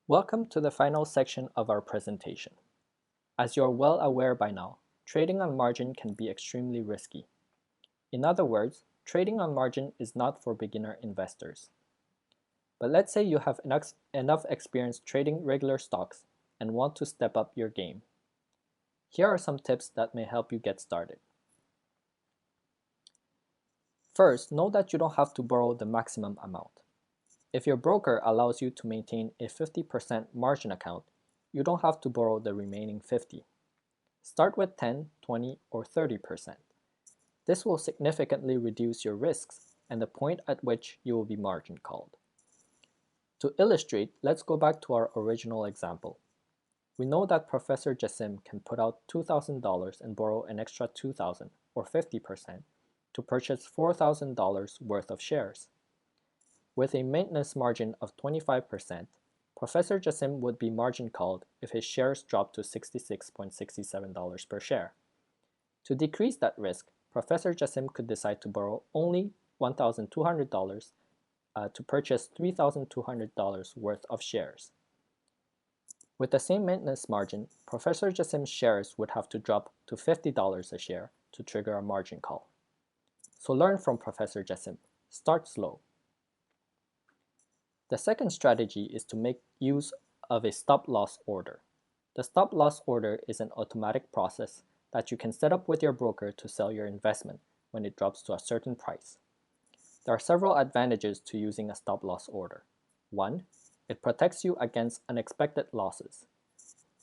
Welcome to the final section of our presentation. As you are well aware by now, trading on margin can be extremely risky. In other words, trading on margin is not for beginner investors. But let's say you have enough experience trading regular stocks and want to step up your game. Here are some tips that may help you get started. First, know that you don't have to borrow the maximum amount. If your broker allows you to maintain a 50% margin account, you don't have to borrow the remaining 50%. Start with 10, 20, or 30%. This will significantly reduce your risks and the point at which you will be margin called. To illustrate, let's go back to our original example. We know that Professor Jassim can put out $2,000 and borrow an extra $2,000, or 50%, to purchase $4,000 worth of shares. With a maintenance margin of 25%, Professor Jassim would be margin called if his shares dropped to $66.67 per share. To decrease that risk, Professor Jassim could decide to borrow only $1,200 to purchase $3,200 worth of shares. With the same maintenance margin, Professor Jassim's shares would have to drop to $50 a share to trigger a margin call. So learn from Professor Jassim. Start slow. The second strategy is to make use of a stop-loss order. The stop-loss order is an automatic process that you can set up with your broker to sell your investment when it drops to a certain price. There are several advantages to using a stop-loss order. 1. It protects you against unexpected losses.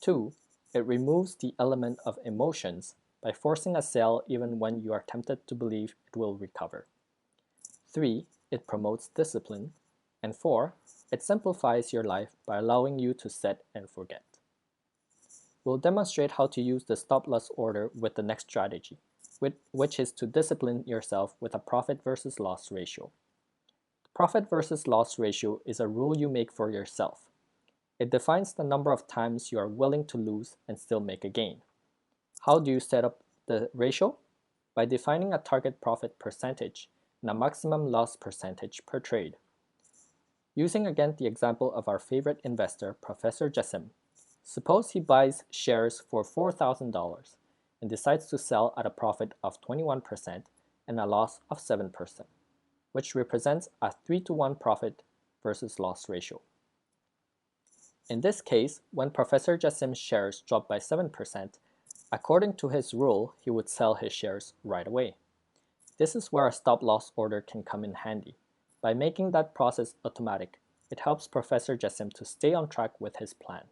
2. It removes the element of emotions by forcing a sale even when you are tempted to believe it will recover. 3. It promotes discipline. And 4, it simplifies your life by allowing you to set and forget. We'll demonstrate how to use the stop-loss order with the next strategy, which is to discipline yourself with a profit versus loss ratio. The profit versus loss ratio is a rule you make for yourself. It defines the number of times you are willing to lose and still make a gain. How do you set up the ratio? By defining a target profit percentage and a maximum loss percentage per trade. Using again the example of our favorite investor, Professor Jassim, suppose he buys shares for $4,000 and decides to sell at a profit of 21% and a loss of 7%, which represents a 3-to-1 profit versus loss ratio. In this case, when Professor Jassim's shares drop by 7%, according to his rule, he would sell his shares right away. This is where a stop-loss order can come in handy. By making that process automatic, it helps Professor Jassim to stay on track with his plan.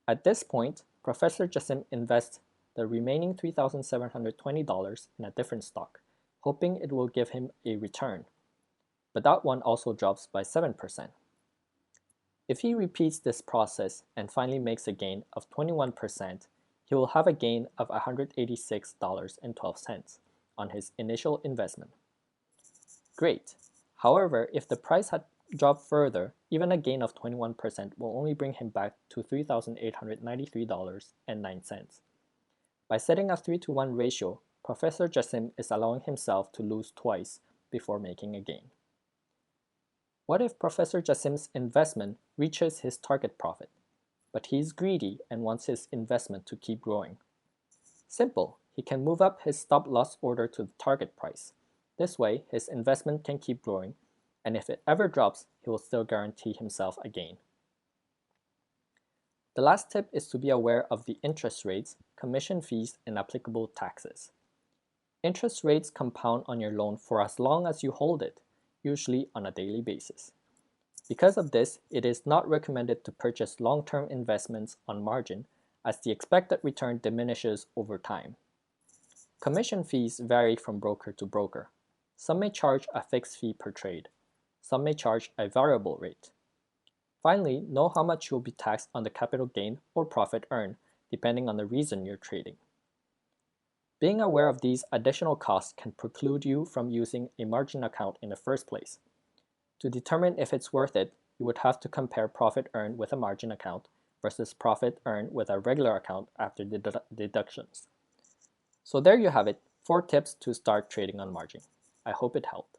At this point, Professor Jassim invests the remaining $3,720 in a different stock, hoping it will give him a return. But that one also drops by 7%. If he repeats this process and finally makes a gain of 21%, he will have a gain of $186.12 on his initial investment. Great! However, if the price had dropped further, even a gain of 21% will only bring him back to $3,893.09. By setting a 3-to-1 ratio, Professor Jassim is allowing himself to lose twice before making a gain. What if Professor Jassim's investment reaches his target profit, but he is greedy and wants his investment to keep growing? Simple, he can move up his stop-loss order to the target price. This way, his investment can keep growing, and if it ever drops, he will still guarantee himself a gain. The last tip is to be aware of the interest rates, commission fees, and applicable taxes. Interest rates compound on your loan for as long as you hold it, usually on a daily basis. Because of this, it is not recommended to purchase long-term investments on margin, as the expected return diminishes over time. Commission fees vary from broker to broker. Some may charge a fixed fee per trade. Some may charge a variable rate. Finally, know how much you'll be taxed on the capital gain or profit earned, depending on the reason you're trading. Being aware of these additional costs can preclude you from using a margin account in the first place. To determine if it's worth it, you would have to compare profit earned with a margin account versus profit earned with a regular account after deductions. So there you have it, 4 tips to start trading on margin. I hope it helped.